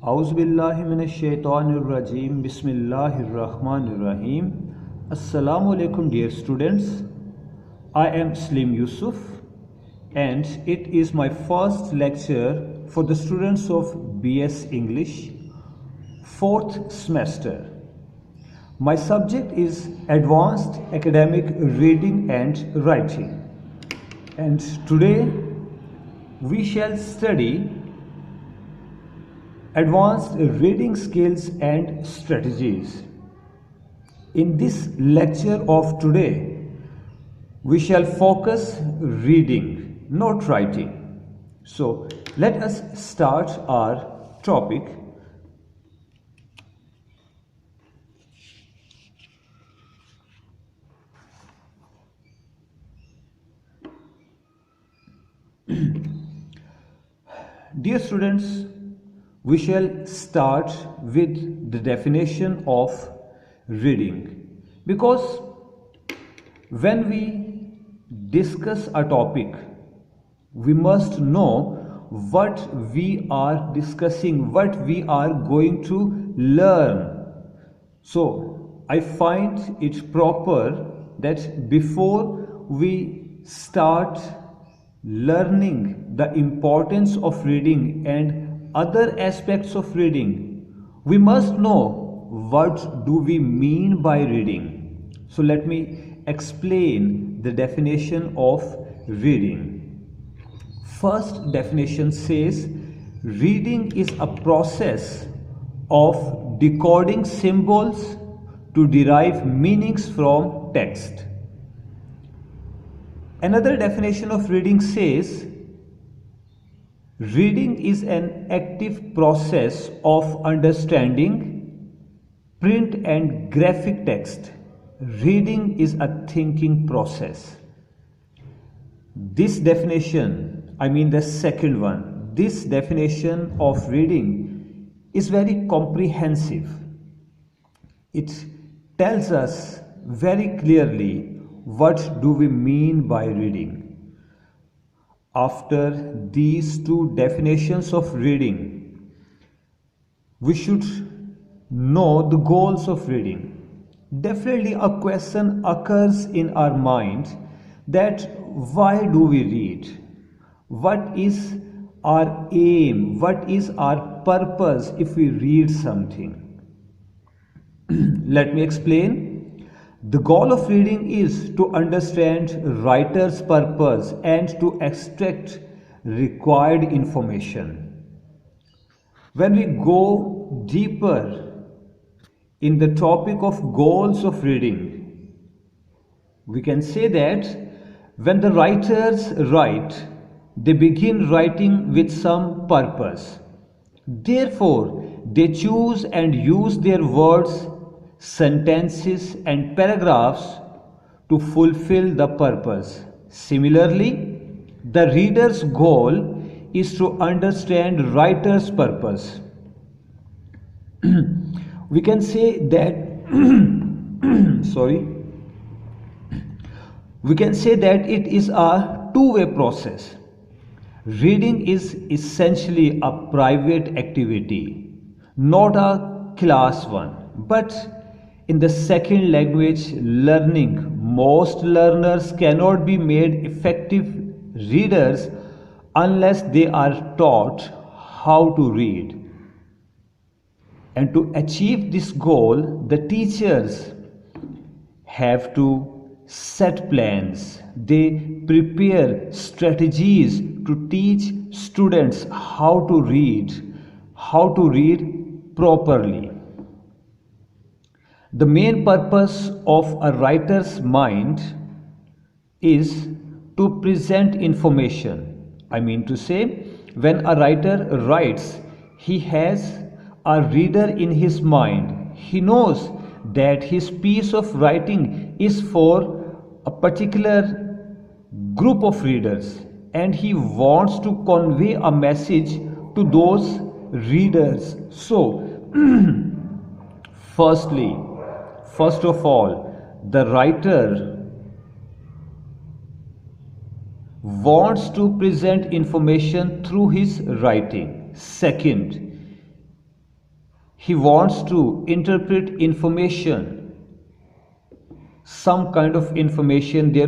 Auzubillahiminash-shaytanir-rajim. Bismillahir-rahmanir-rahim. Assalamu alaikum, dear students. I am Slim Yusuf, and it is my first lecture for the students of BS English, 4th semester. My subject is Advanced Academic Reading and Writing, and today we shall study Advanced Reading Skills and Strategies. In this lecture of today, we shall focus reading, not writing. So let us start our topic. Dear students, we shall start with the definition of reading, because when we discuss a topic, we must know what we are discussing, what we are going to learn. So I find it proper that before we start learning the importance of reading and other aspects of reading, we must know what do we mean by reading. So let me explain the definition of reading. First definition says, reading is a process of decoding symbols to derive meanings from text. Another definition of reading says, reading is an active process of understanding print and graphic text. Reading is a thinking process. This definition, the second one, this definition of reading is very comprehensive. It tells us very clearly what do we mean by reading. After these two definitions of reading, we should know the goals of reading. Definitely a question occurs in our mind that why do we read? What is our aim? What is our purpose if we read something? Let me explain. The goal of reading is to understand writer's purpose and to extract required information. When we go deeper in the topic of goals of reading, we can say that when the writers write, they begin writing with some purpose. Therefore, they choose and use their words, sentences and paragraphs to fulfill the purpose. Similarly, the reader's goal is to understand writer's purpose. We can say that we can say that it is a two-way process. Reading is essentially a private activity, not a class one, but in the second language learning, most learners cannot be made effective readers unless they are taught how to read. And to achieve this goal, the teachers have to set plans. They prepare strategies to teach students how to read properly. The main purpose of a writer's mind is to present information. When a writer writes, he has a reader in his mind. He knows that his piece of writing is for a particular group of readers, and he wants to convey a message to those readers. So, first of all, the writer wants to present information through his writing. Second, He wants to interpret information, some kind of information. There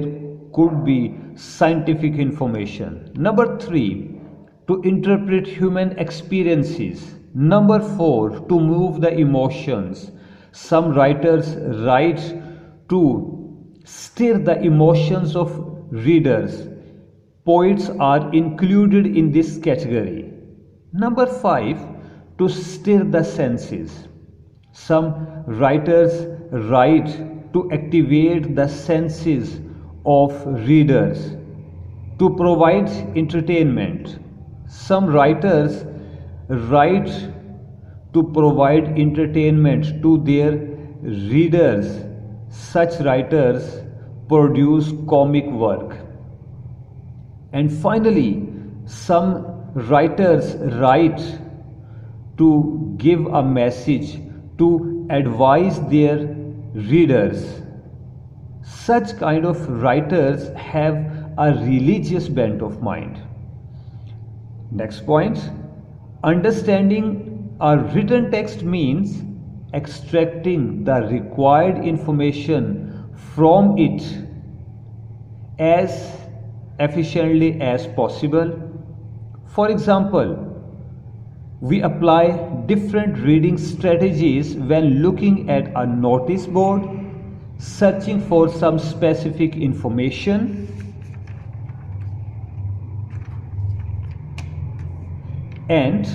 could be scientific information. Number 3, to interpret human experiences. Number 4, to move the emotions. Some writers write to stir the emotions of readers. Poets are included in this category. Number 5, to stir the senses. Some writers write to activate the senses of readers, to provide entertainment. Some writers write to provide entertainment to their readers. Such writers produce comic work. And finally, some writers write to give a message, to advise their readers. Such kind of writers have a religious bent of mind. Next point, understanding a written text means extracting the required information from it as efficiently as possible. For example, we apply different reading strategies when looking at a notice board, searching for some specific information, and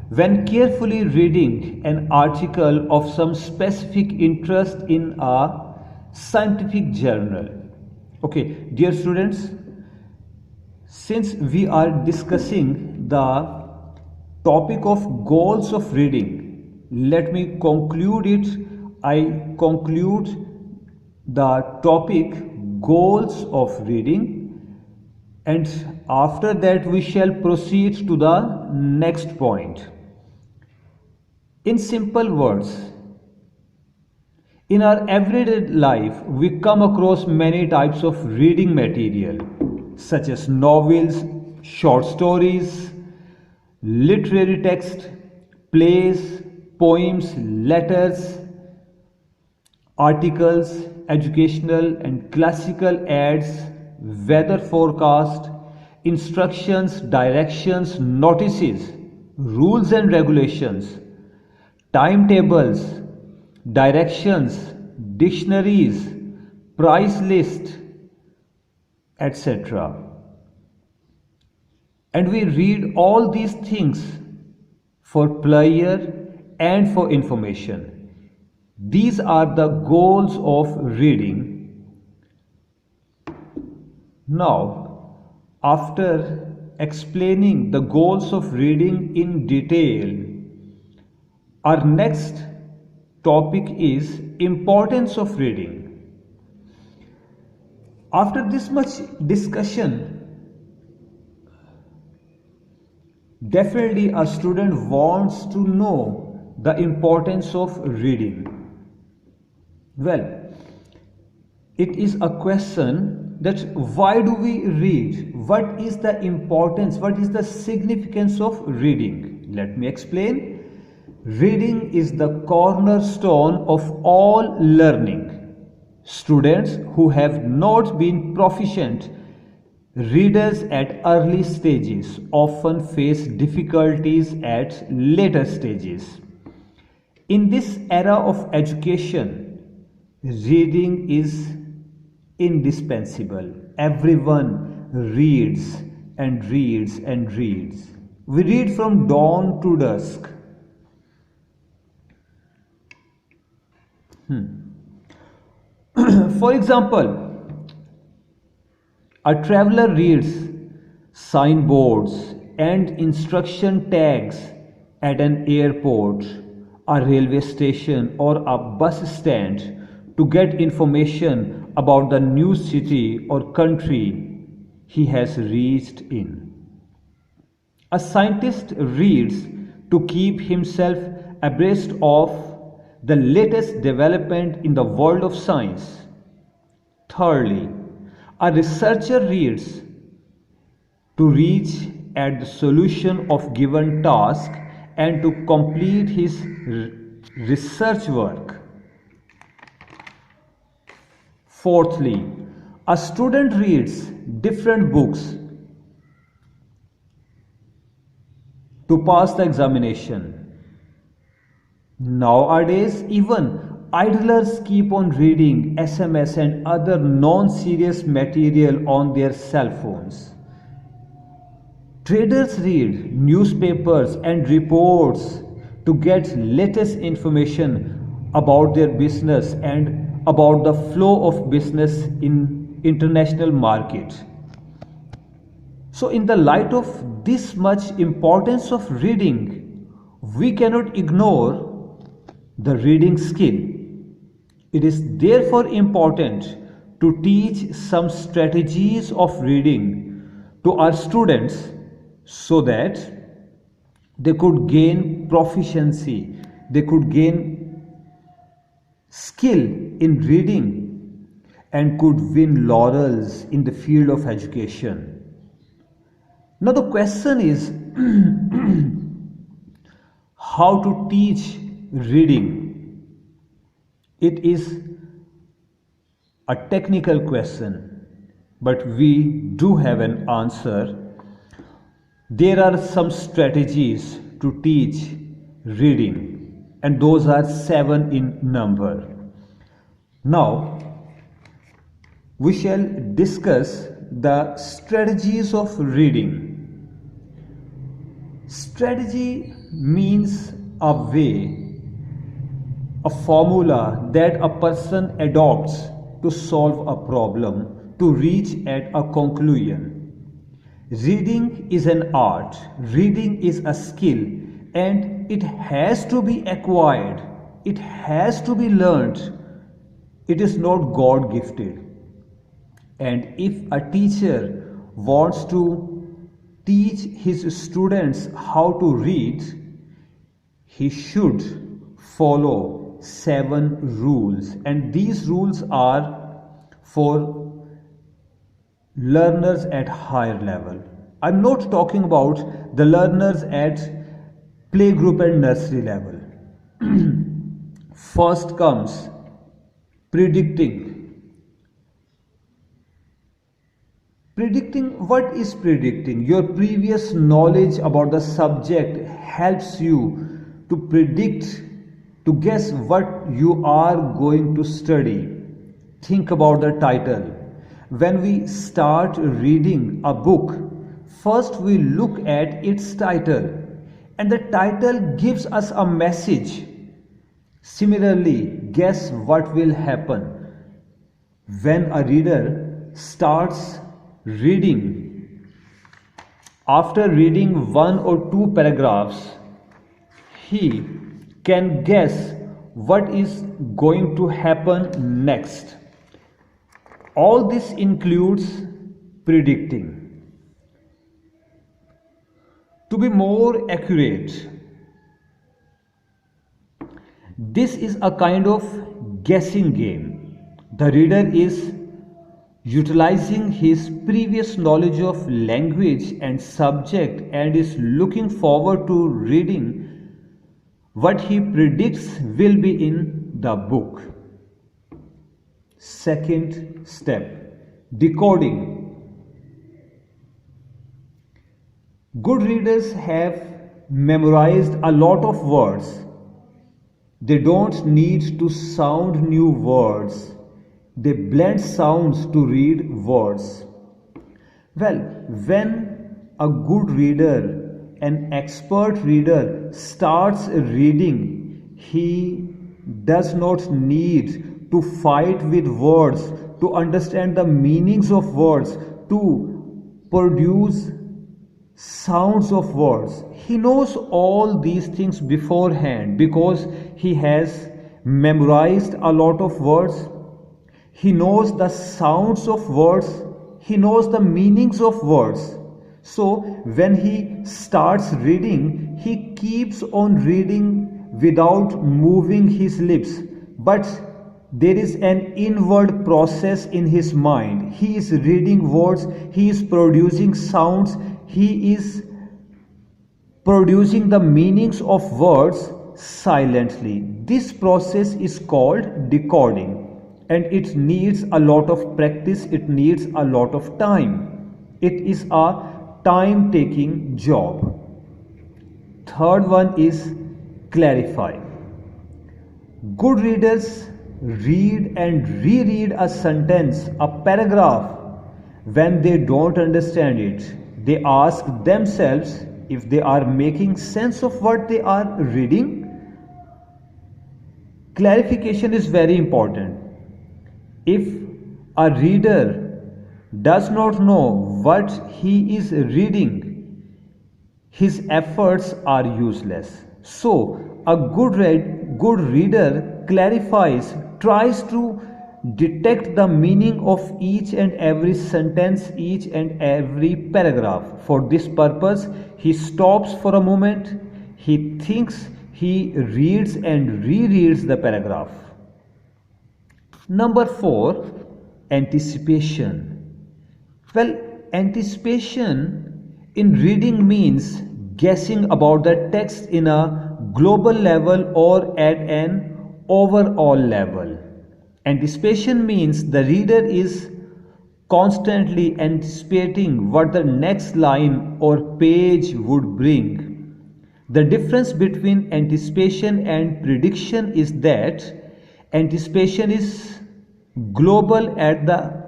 when carefully reading an article of some specific interest in a scientific journal. Okay, dear students, since we are discussing the topic of goals of reading, let me conclude it. I conclude the topic goals of reading, and after that we shall proceed to the next point. In simple words, in our everyday life we come across many types of reading material, such as novels, short stories, literary text, plays, poems, letters, articles, educational and classical ads, weather forecast, instructions, directions, notices, rules and regulations, timetables, directions, dictionaries, price list, etc. And we read all these things for pleasure and for information. These are the goals of reading. Now, after explaining the goals of reading in detail, our next topic is importance of reading. After this much discussion, definitely a student wants to know the importance of reading. Well, it is a question that why do we read? What is the importance? What is the significance of reading? Let me explain. Reading is the cornerstone of all learning. Students who have not been proficient readers at early stages often face difficulties at later stages. In this era of education, reading is indispensable. Everyone reads and reads and reads. We read from dawn to dusk. For example, a traveler reads signboards and instruction tags at an airport, a railway station, or a bus stand to get information about the new city or country he has reached in. A scientist reads to keep himself abreast of the latest development in the world of science. Thirdly, a researcher reads to reach at the solution of given task and to complete his research work. Fourthly, a student reads different books to pass the examination. Nowadays, even idlers keep on reading SMS and other non-serious material on their cell phones. Traders read newspapers and reports to get latest information about their business and about the flow of business in international market. So in the light of this much importance of reading, we cannot ignore the reading skill. It is therefore important to teach some strategies of reading to our students so that they could gain proficiency, they could gain skill in reading and could win laurels in the field of education. Now the question is how to teach reading. It is a technical question, but we do have an answer. There are some strategies to teach reading, and those are 7 in number. Now, we shall discuss the strategies of reading. Strategy means a way, a formula that a person adopts to solve a problem, to reach at a conclusion. Reading is an art, reading is a skill, and it has to be acquired, it has to be learnt. It is not God gifted. And if a teacher wants to teach his students how to read, he should follow 7 rules, and these rules are for learners at higher level. I'm not talking about the learners at playgroup and nursery level. First comes predicting. Predicting, what is predicting? Your previous knowledge about the subject helps you to predict, to guess what you are going to study. Think about the title. When we start reading a book, first we look at its title, and the title gives us a message. Similarly, guess what will happen when a reader starts reading. After reading 1 or 2 paragraphs, he can guess what is going to happen next. All this includes predicting. To be more accurate, this is a kind of guessing game. The reader is utilizing his previous knowledge of language and subject and is looking forward to reading what he predicts will be in the book. Second step, decoding. Good readers have memorized a lot of words. They don't need to sound new words. They blend sounds to read words. Well, when a good reader, an expert reader starts reading, he does not need to fight with words, to understand the meanings of words, to produce sounds of words. He knows all these things beforehand because he has memorized a lot of words. He knows the sounds of words. He knows the meanings of words. So when he starts reading, he keeps on reading without moving his lips. But there is an inward process in his mind. He is reading words. He is producing sounds. He is producing the meanings of words silently. This process is called decoding, and it needs a lot of practice, it needs a lot of time. It is a time taking job. Third one is clarify. Good readers read and reread a sentence, a paragraph. When they don't understand it, they ask themselves if they are making sense of what they are reading. Clarification is very important. If a reader does not know what he is reading, his efforts are useless. So, a good reader clarifies, tries to detect the meaning of each and every sentence, each and every paragraph. For this purpose, he stops for a moment, he thinks, he reads and rereads the paragraph. Number 4, anticipation. Well, anticipation in reading means guessing about the text in a global level or at an overall level. Anticipation means the reader is constantly anticipating what the next line or page would bring. The difference between anticipation and prediction is that anticipation is global at the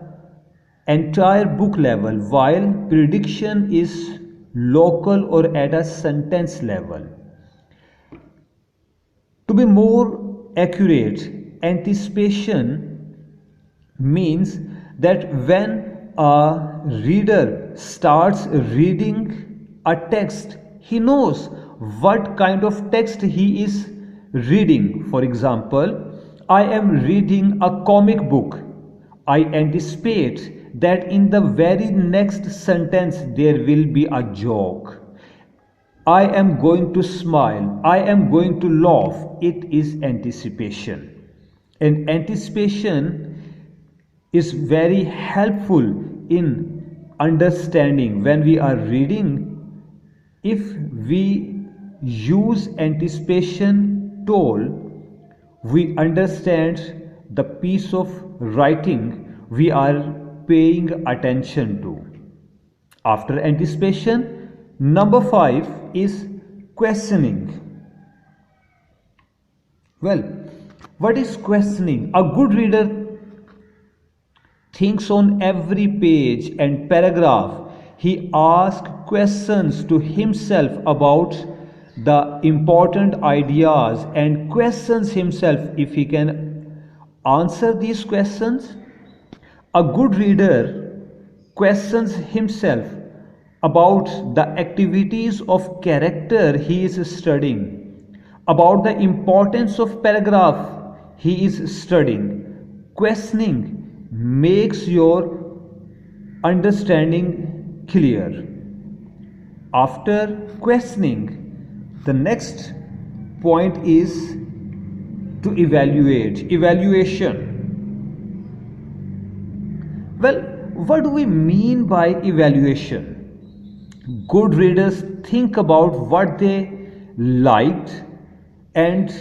entire book level, while prediction is local or at a sentence level. To be more accurate, anticipation means that when a reader starts reading a text, he knows what kind of text he is reading. For example, I am reading a comic book. I anticipate that in the very next sentence there will be a joke. I am going to smile. I am going to laugh. It is anticipation. And anticipation is very helpful in understanding when we are reading. If we use anticipation tool, we understand the piece of writing we are paying attention to. After anticipation, number 5 is questioning. Well, what is questioning? A good reader thinks on every page and paragraph. He asks questions to himself about the important ideas and questions himself if he can answer these questions. A good reader questions himself about the activities of character he is studying, about the importance of paragraph he is studying. Questioning makes your understanding clear. After questioning, the next point is to evaluate. Evaluation. Well, what do we mean by evaluation? Good readers think about what they liked and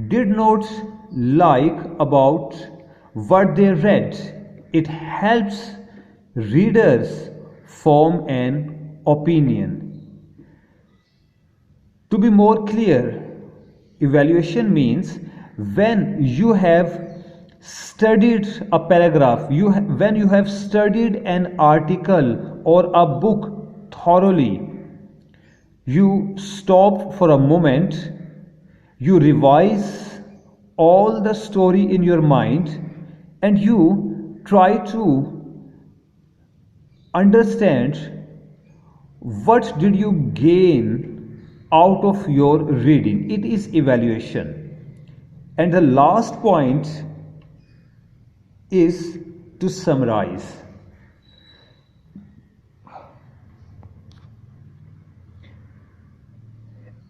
did not like about what they read. It helps readers form an opinion. To be more clear, evaluation means when you have studied a paragraph, when you have studied an article or a book thoroughly, you stop for a moment, you revise all the story in your mind, and you try to understand what did you gain out of your reading. It is evaluation. And the last point is to summarize.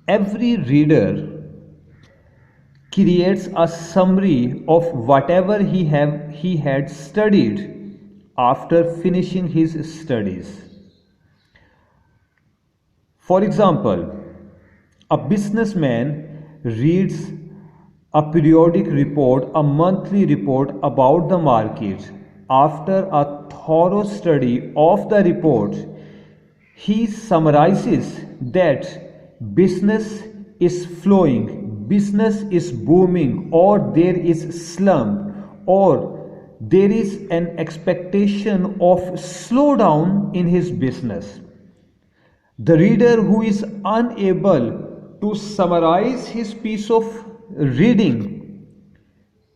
Every reader creates a summary of whatever he had studied after finishing his studies. For example, a businessman reads a periodic report, a monthly report about the market. After a thorough study of the report, he summarizes that business is flowing, business is booming, or there is slump, or there is an expectation of slowdown in his business. The reader who is unable to summarize his piece of reading,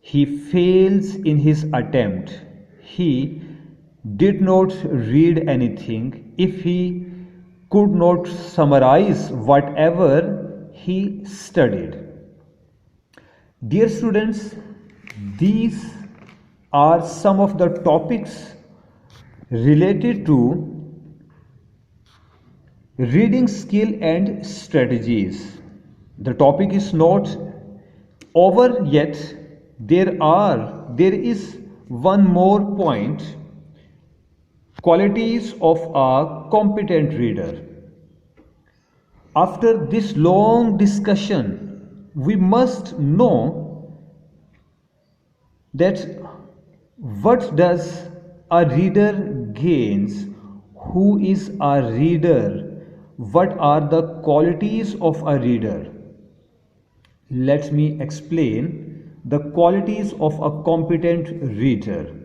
he fails in his attempt. He did not read anything if he could not summarize whatever he studied. Dear students, these are some of the topics related to reading skill and strategies. The topic is not over yet. There is one more point: qualities of a competent reader. After this long discussion, we must know that what does a reader gains, who is a reader, what are the qualities of a reader. Let me explain the qualities of a competent reader.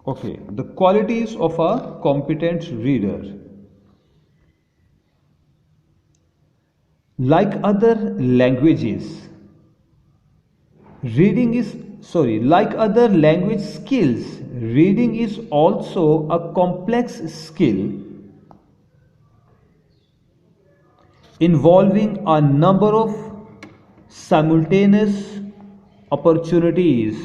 Okay, the qualities of a competent reader. Like other languages, like other language skills, reading is also a complex skill involving a number of simultaneous opportunities.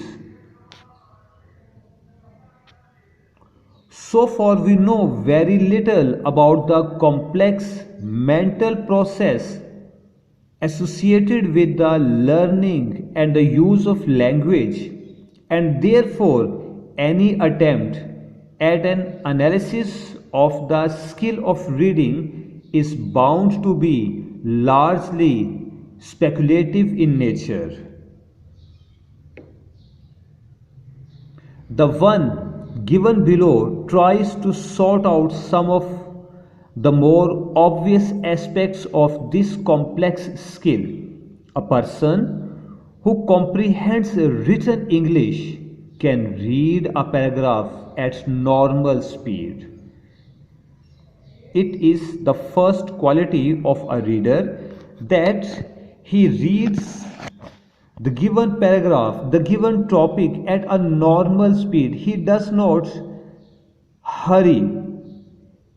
So far, we know very little about the complex mental process associated with the learning and the use of language, and therefore any attempt at an analysis of the skill of reading is bound to be largely speculative in nature. The one given below tries to sort out some of the more obvious aspects of this complex skill. A person who comprehends written English can read a paragraph at normal speed. It is the first quality of a reader that he reads the given paragraph, the given topic at a normal speed. He does not hurry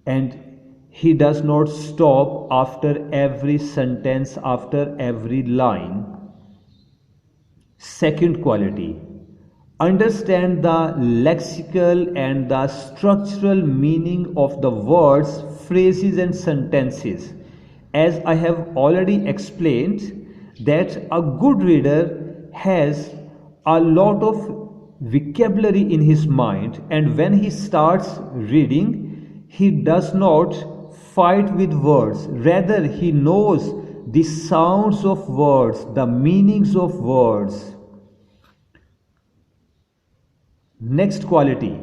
and he does not stop after every sentence, after every line. Second quality: understand the lexical and the structural meaning of the words, phrases, and sentences. As I have already explained, that a good reader has a lot of vocabulary in his mind, and when he starts reading, he does not fight with words. Rather, he knows the sounds of words, the meanings of words. Next quality: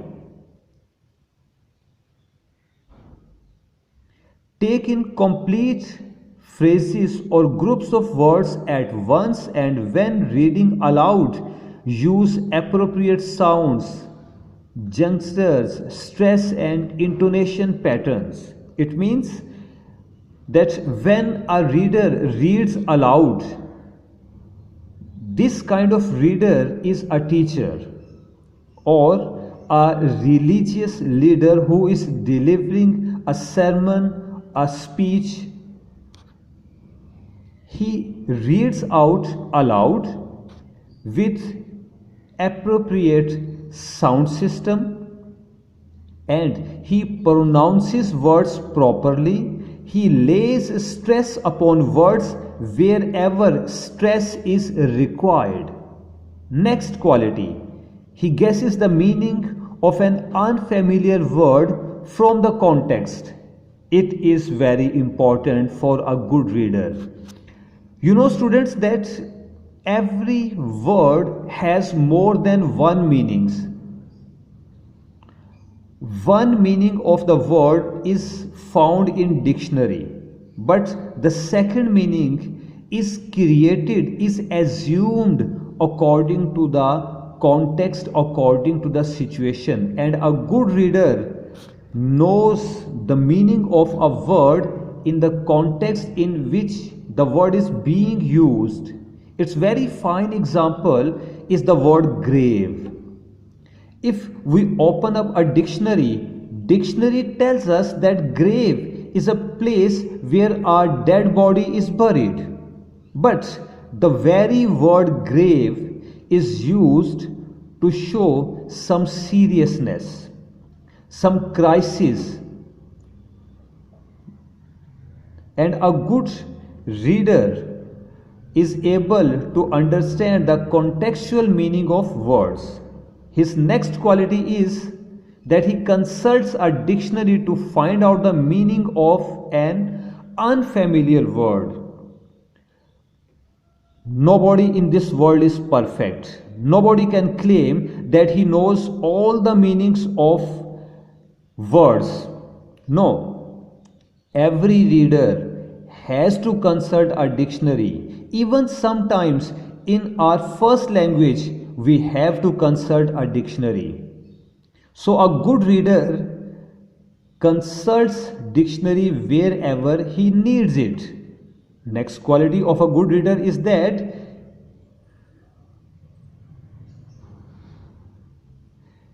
take in complete phrases or groups of words at once, and when reading aloud, use appropriate sounds, junctures, stress, and intonation patterns. It means that when a reader reads aloud, this kind of reader is a teacher or a religious leader who is delivering a sermon, a speech. He reads out aloud with appropriate sound system, and he pronounces words properly. he lays stress upon words wherever stress is required. Next quality, he guesses the meaning of an unfamiliar word from the context. It is very important for a good reader. You know, students, that every word has more than one meanings. One meaning of the word is found in dictionary, but the second meaning is created, is assumed according to the context, according to the situation. And a good reader knows the meaning of a word in the context in which the word is being used. Its very fine example is the word grave. If we open up a dictionary tells us that grave is a place where our dead body is buried. But the very word grave is used to show some seriousness, some crisis. And a good reader is able to understand the contextual meaning of words. His next quality is that he consults a dictionary to find out the meaning of an unfamiliar word. Nobody in this world is perfect. Nobody can claim that he knows all the meanings of words. No. Every reader has to consult a dictionary. Even sometimes in our first language, we have to consult a dictionary. So a good reader consults dictionary wherever he needs it. Next quality of a good reader is that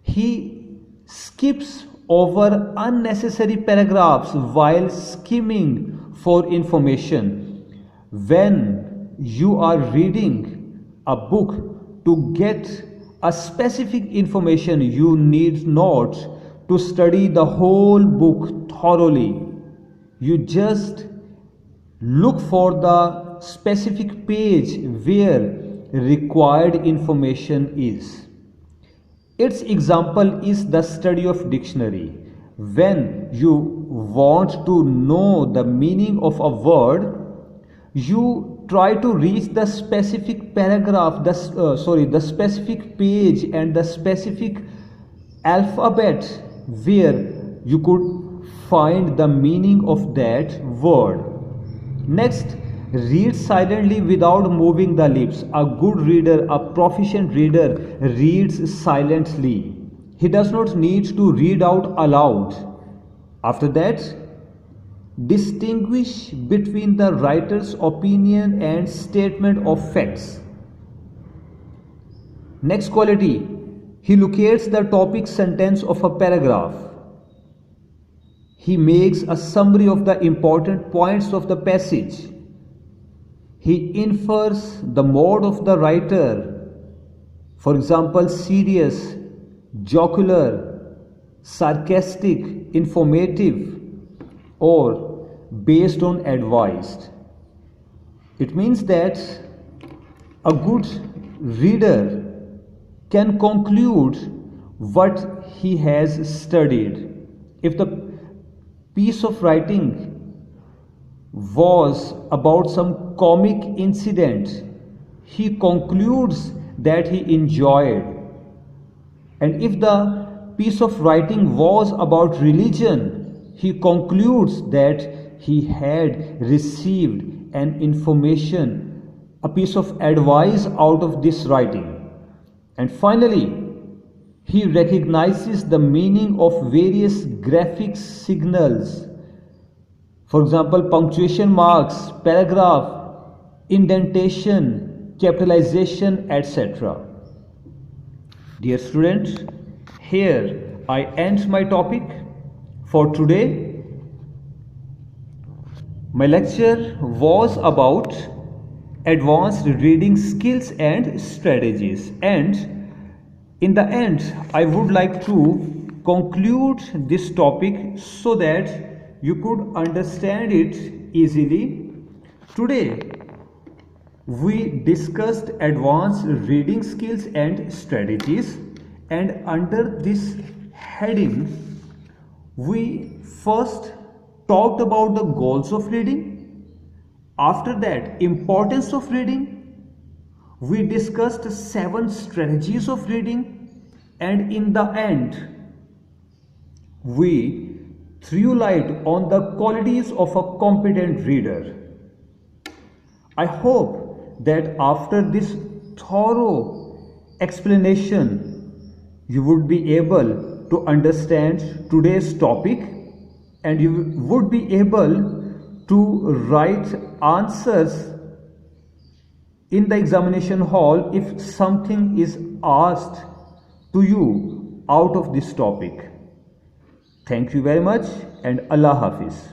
he skips over unnecessary paragraphs while skimming for information. When you are reading a book, to get a specific information, you need not to study the whole book thoroughly. You just look for the specific page where required information is. Its example is the study of dictionary. When you want to know the meaning of a word, you try to reach the specific paragraph, the specific page and the specific alphabet where you could find the meaning of that word. Next, read silently without moving the lips. A good reader, a proficient reader, reads silently. He does not need to read out aloud. After that, distinguish between the writer's opinion and statement of facts. Next quality, he locates the topic sentence of a paragraph. He makes a summary of the important points of the passage. He infers the mode of the writer. For example, serious, jocular, sarcastic, informative, or based on advised. It means that a good reader can conclude what he has studied. If the piece of writing was about some comic incident, he concludes that he enjoyed. And if the piece of writing was about religion, he concludes that he had received an information, a piece of advice out of this writing. And finally, he recognizes the meaning of various graphic signals. For example, punctuation marks, paragraph, indentation, capitalization, etc. Dear students, here I end my topic for today. My lecture was about advanced reading skills and strategies, and in the end I would like to conclude this topic so that you could understand it easily. Today, we discussed advanced reading skills and strategies, and under this heading, we first talked about the goals of reading. After that, importance of reading. We discussed 7 strategies of reading, and in the end, we threw light on the qualities of a competent reader. I hope that after this thorough explanation, you would be able to understand today's topic, and you would be able to write answers in the examination hall if something is asked to you out of this topic. Thank you very much, and Allah Hafiz.